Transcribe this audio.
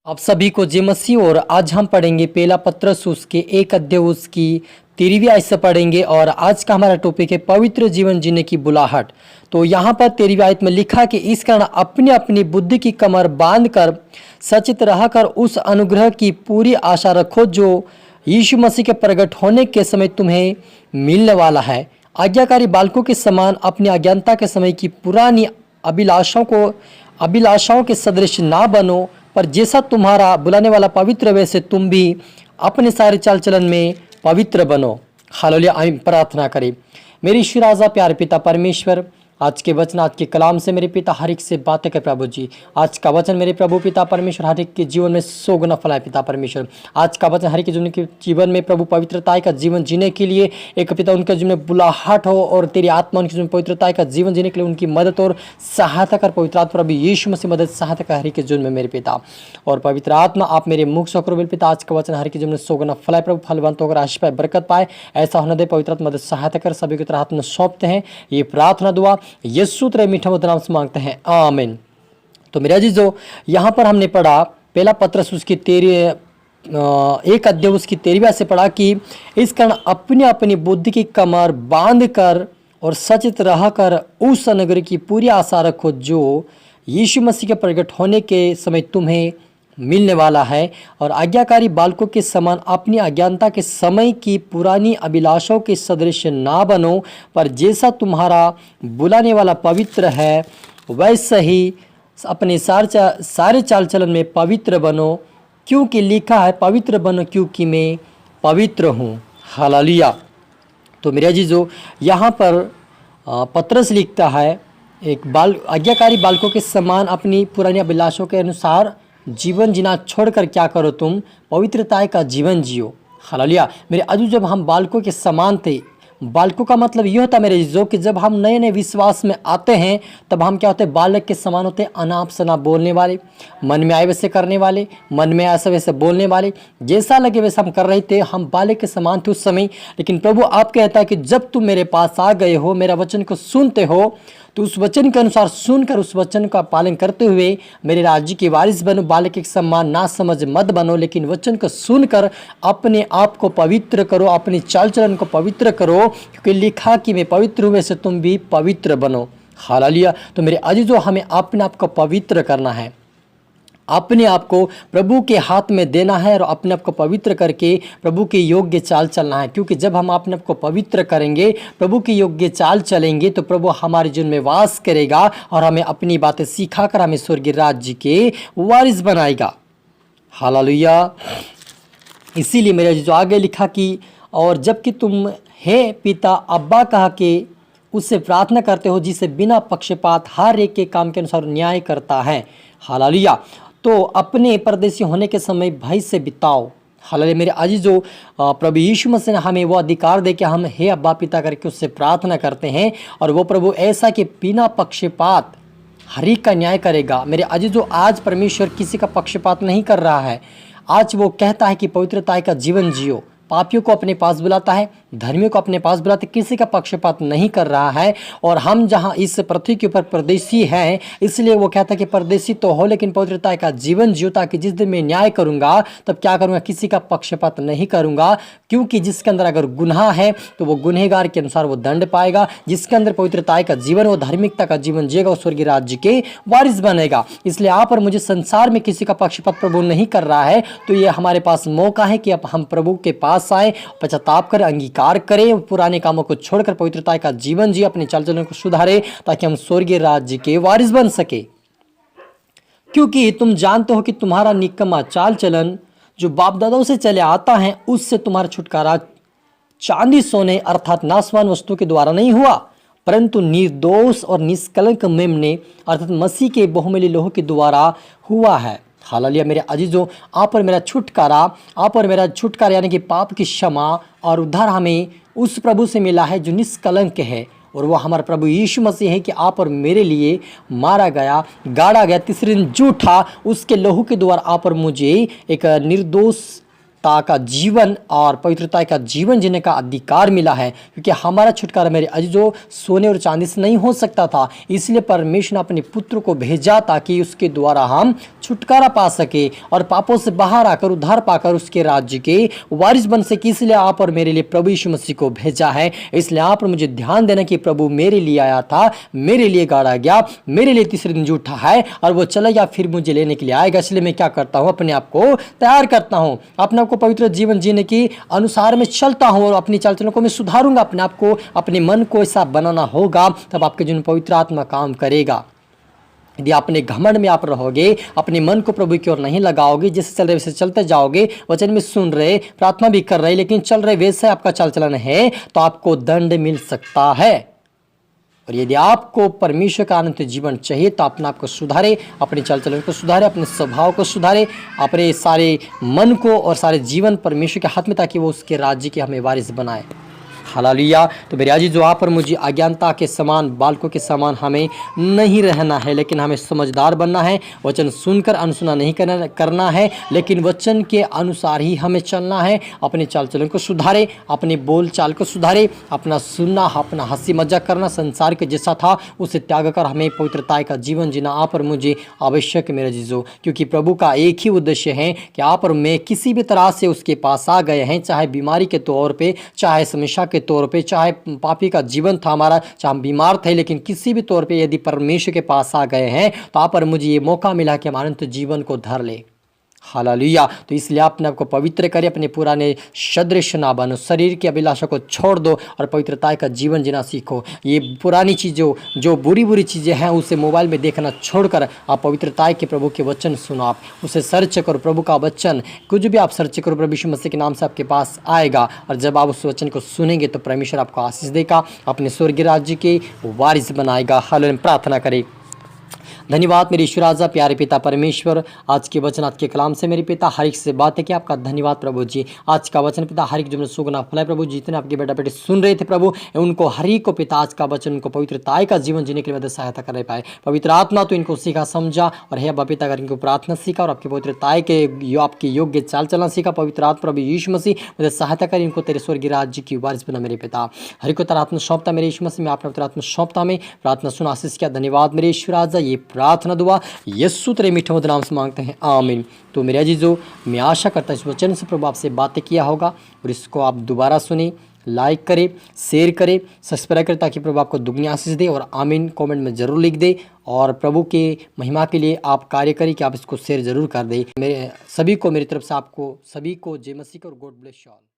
आप सभी को जय मसीह। और आज हम पढ़ेंगे पहला पत्रस उसके 1 अध्याय उसकी 13वीं आयत से पढ़ेंगे। और आज का हमारा टॉपिक है पवित्र जीवन जीने की बुलाहट। तो यहाँ पर 13वीं आयत में लिखा कि इस कारण अपनी अपनी बुद्धि की कमर बांध कर सचेत रहकर उस अनुग्रह की पूरी आशा रखो जो यीशु मसीह के प्रकट होने के समय तुम्हें मिलने वाला है। आज्ञाकारी बालकों के समान अपनी अज्ञानता के समय की पुरानी अभिलाषाओं के सदृश ना बनो, पर जैसा तुम्हारा बुलाने वाला पवित्र वैसे तुम भी अपने सारे चाल चलन में पवित्र बनो। हालेलुया। आमीन। प्रार्थना करें। मेरे ईश्वर राजा प्यारे पिता परमेश्वर, आज के वचन आज के कलाम से मेरे पिता हर एक से बातें कर प्रभु जी। आज का वचन मेरे प्रभु पिता परमेश्वर हर एक के जीवन में 100 गुना फलाए पिता परमेश्वर। आज का वचन हर एक के जीवन में प्रभु पवित्रता का जीवन जीने के लिए एक पिता उनके जीवन में बुलाहट हो, और तेरी आत्मा उनके जीवन में पवित्रता का जीवन जीने के लिए उनकी मदद और सहायता कर। पवित्र आत्मा प्रभु यीशु मसीह मदद सहायता कर हर एक के जीवन में मेरे पिता। और पवित्र आत्मा आप मेरे मुख से करो पिता। आज का वचन हर एक के जीवन में 100 गुना फलाए प्रभु, फलवंत होकर आशीष पाए, बरकत पाए, ऐसा होने दे। पवित्र आत्मा मदद सहायता कर। सभी को तेरे हाथ में सौंपते हैं। ये प्रार्थना दुआ यीशु तेरे मीठा मधुर नाम से मांगते हैं, आमीन। तो मेरे अजीजों, यहाँ पर हमने पढ़ा पहला पत्रस उसकी 1 अध्याय उसकी 13वीं से पढ़ा कि इस कारण अपनी अपनी बुद्धि की कमर बांध कर और सचेत रहकर उस अनुग्रह की पूरी आशा रखो जो यीशु मसीह के प्रकट होने के समय तुम्हें मिलने वाला है। और आज्ञाकारी बालकों के समान अपनी अज्ञानता के समय की पुरानी अभिलाषाओं के सदृश ना बनो, पर जैसा तुम्हारा बुलाने वाला पवित्र है वैसे ही अपने सारे चाल चलन में पवित्र बनो, क्योंकि लिखा है पवित्र बनो क्योंकि मैं पवित्र हूँ। हालेलुया। तो मेरे अजीजों, यहाँ पर पत्रस लिखता है एक आज्ञाकारी बालकों के समान अपनी पुरानी अभिलाषाओं के अनुसार जीवन जीना छोड़कर क्या करो, तुम पवित्रता का जीवन जियो। हालेलुया। मेरे अजीजों, जब हम बालकों के समान थे, बालकों का मतलब ये होता है मेरे अजीजों कि जब हम नए नए विश्वास में आते हैं तब हम क्या होते हैं, बालक के समान होते हैं। अनाप शनाप बोलने वाले, मन में आए वैसे करने वाले, मन में ऐसा वैसे बोलने वाले, जैसा लगे वैसा हम कर रहे थे। हम बालक के समान थे उस समय। लेकिन प्रभु आप कहता है कि जब तुम मेरे पास आ गए हो, मेरा वचन को सुनते हो, तो उस वचन के अनुसार सुनकर उस वचन का पालन करते हुए मेरे राज्य के वारिस बनो। बालक के समान ना समझ मत बनो, लेकिन वचन को सुनकर अपने आप को पवित्र करो, अपने चाल चलन को पवित्र करो, क्योंकि लिखा कि मैं पवित्र हूँ वैसे तुम भी पवित्र बनो। हालेलुया। तो मेरे अजीजों, हमें अपने आप को पवित्र करना है, अपने आप को प्रभु के हाथ में देना है और अपने आप को पवित्र करके प्रभु के योग्य चाल चलना है। क्योंकि जब हम अपने आप को पवित्र करेंगे, प्रभु के योग्य चाल चलेंगे, तो प्रभु हमारे जीवन में वास करेगा और हमें अपनी बातें सिखाकर हमें स्वर्गीय राज्य के वारिस बनाएगा। हालेलुया। इसीलिए मेरे जो आगे लिखा कि और जबकि तुम हे पिता अब्बा कहा के उससे प्रार्थना करते हो, जिसे बिना पक्षपात हर एक के काम के अनुसार न्याय करता है। हालेलुया। तो अपने परदेसी होने के समय भय से बिताओ। हालेलुया। मेरे अजीजों, प्रभु यीशु मसीह ने हमें वो अधिकार दे कि हम हे अब्बा पिता करके उससे प्रार्थना करते हैं, और वो प्रभु ऐसा कि बिना पक्षपात हर एक का न्याय करेगा। मेरे अजीजों, आज परमेश्वर किसी का पक्षपात नहीं कर रहा है। आज वो कहता है कि पवित्रता का जीवन जियो। पापियों को अपने पास बुलाता है, धर्मियों को अपने पास बुलाते, किसी का पक्षपात नहीं कर रहा है। और हम जहां इस पृथ्वी के ऊपर परदेसी हैं, इसलिए वो कहता है कि परदेसी तो हो लेकिन पवित्रता का जीवन जियो, ताकि जिस दिन मैं न्याय करूंगा तब क्या करूंगा, किसी का पक्षपात नहीं करूंगा। क्योंकि जिसके अंदर अगर गुनाह है तो वो गुनहगार के अनुसार वो दंड पाएगा। जिसके अंदर पवित्रता का जीवन, वो धार्मिकता का जीवन जिएगा, वो स्वर्गीय राज्य के वारिस बनेगा। इसलिए आप और मुझे संसार में किसी का पक्षपात प्रभु नहीं कर रहा है। तो ये हमारे पास मौका है कि अब हम प्रभु के पास आए, पश्चाताप करें, अंगीकार करें, पुराने कामों को छोड़कर पवित्रता का जीवन जिए, अपने चाल चलन को सुधारे, ताकि हम स्वर्गीय राज्य के वारिस बन सके। क्योंकि तुम जानते हो कि तुम्हारा निकम्मा चाल चलन जो बाप दादाओं से चले आता है, उससे तुम्हारा छुटकारा चांदी सोने अर्थात नाशवान वस्तु के द्वारा नहीं हुआ, परंतु निर्दोष और निष्कलंक मेमने अर्थात मसीह के बहुमूल्य लोह के द्वारा हुआ है। हालेलुया। मेरे अजीजों, आप और मेरा छुटकारा यानी कि पाप की क्षमा और उद्धार हमें उस प्रभु से मिला है जो निष्कलंक है, और वो हमारा प्रभु यीशु मसीह है कि आप और मेरे लिए मारा गया, गाड़ा गया, तीसरे दिन जूठा, उसके लहू के द्वारा आप और मुझे एक निर्दोष ता का जीवन और पवित्रता का जीवन जीने का अधिकार मिला है, क्योंकि हमारा छुटकारा मेरे अजीजों सोने और चांदी से नहीं हो सकता था। इसलिए परमेश्वर ने अपने पुत्र को भेजा ताकि उसके द्वारा हम छुटकारा पा सके और पापों से बाहर आकर उद्धार पाकर उसके राज्य के वारिस बन सके। इसलिए आप और मेरे लिए प्रभु यीशु मसीह को भेजा है। इसलिए आप और मुझे ध्यान देना कि प्रभु मेरे लिए आया था, मेरे लिए गाड़ा गया, मेरे लिए तीसरे दिन उठा है और वो चला गया, फिर मुझे लेने के लिए आएगा। इसलिए मैं क्या करता हूँ, अपने आप को तैयार करता हूँ, अपने आप को पवित्र जीवन जीने की अनुसार में चलता हूँ और अपनी चाल चलन को मैं सुधारूंगा। अपने आप को, अपने मन को ऐसा बनाना होगा, तब आपके जीवन पवित्र आत्मा काम करेगा। यदि अपने घमंड में आप रहोगे, अपने मन को प्रभु की ओर नहीं लगाओगे, जैसे चल रहे वैसे चलते जाओगे, वचन में सुन रहे, प्रार्थना भी कर रहे, लेकिन चल रहे वैसे आपका चाल चलन है, तो आपको दंड मिल सकता है। और यदि आपको परमेश्वर का अनंत जीवन चाहिए तो अपने आप को सुधारे, अपने चाल चलन को सुधारे, अपने स्वभाव को सुधारे, अपने सारे मन को और सारे जीवन परमेश्वर के हाथ में, ताकि वो उसके राज्य के हमें वारिस बनाए। हालेलुया। तो मेरे आजी, जो आप और मुझे अज्ञानता के समान, बालकों के समान हमें नहीं रहना है, लेकिन हमें समझदार बनना है। वचन सुनकर अनसुना नहीं करना है, लेकिन वचन के अनुसार ही हमें चलना है। अपने चाल चलन को सुधारे, अपने बोल चाल को सुधारे, अपना सुनना, अपना हंसी मजाक करना संसार के जैसा था उसे त्याग कर हमें पवित्रता का जीवन जीना आप और मुझे आवश्यक है मेरे जीजो। क्योंकि प्रभु का एक ही उद्देश्य है कि आप और मैं किसी भी तरह से उसके पास आ गए हैं, चाहे बीमारी के तौर पे, चाहे समस्या के तौर पे, चाहे पापी का जीवन था हमारा, चाहे हम बीमार थे, लेकिन किसी भी तौर पे यदि परमेश्वर के पास आ गए हैं तो आप और मुझे ये मौका मिला कि हम अनंत जीवन को धर ले। हालेलुया। तो इसलिए अपने आप को पवित्र करें, अपने पुराने सदृश ना बनो, शरीर की अभिलाषा को छोड़ दो और पवित्रता का जीवन जीना सीखो। ये पुरानी चीज़ों, जो बुरी बुरी चीज़ें हैं, उसे मोबाइल में देखना छोड़कर आप पवित्रता के प्रभु के वचन सुनो, आप उसे सर्च करो। प्रभु का वचन कुछ भी आप सर्च करो, प्रभु यीशु मसीह के नाम से आपके पास आएगा। और जब आप उस वचन को सुनेंगे तो परमेश्वर आपको आशीष देगा, अपने स्वर्गीय राज्य के वारिस बनाएगा। हालेलुया। प्रार्थना करें। धन्यवाद मेरे ईश्वर राजा, प्यारे पिता परमेश्वर, आज के वचन, आज के कलाम से मेरे पिता हर एक से बात है कि आपका धन्यवाद प्रभु जी। आज का वचन पिता हर एक जो सुगना फलाए प्रभु, जितने आपके बेटा बेटे सुन रहे थे प्रभु, उनको हर एक को पिता आज का वचन, उनको पवित्रता का जीवन जीने के लिए मदद सहायता कर पाए। पवित्र आत्मा तो इनको सीखा समझा, और हे अब्बा पिता, अगर इनको प्रार्थना सीखा और आपकी पवित्रता के आपके योग्य चाल चलना सीखा। पवित्र आत्मा प्रभु यीशु मसीह मदद सहायता कर इनको तेरे स्वर्गीय राज्य की वारिस बना मेरे पिता। हर एक को तेरा आत्मा सौंपता मेरे यीशु मसीह, मैं अपना पवित्र आत्मा सौंपता में प्रार्थना सुना आशीष किया। धन्यवाद मेरे ईश्वर राजा, ये प्रार्थना दुआ यीशु तेरे मीठे मधुर नाम से मांगते हैं, आमीन। तो मेरे अजीजों, मैं आशा करता हूँ इस वचन से प्रभु आपसे बातें किया होगा और इसको आप दोबारा सुने, लाइक करें, शेयर करें, सब्सक्राइब करें, ताकि प्रभु आपको दुगनी आशीष दे। और आमीन कमेंट में ज़रूर लिख दे, और प्रभु के महिमा के लिए आप कार्य करें कि आप इसको शेयर ज़रूर कर दें। मेरे सभी को, मेरी तरफ से आपको सभी को जय मसीह और गॉड ब्लेस यू ऑल।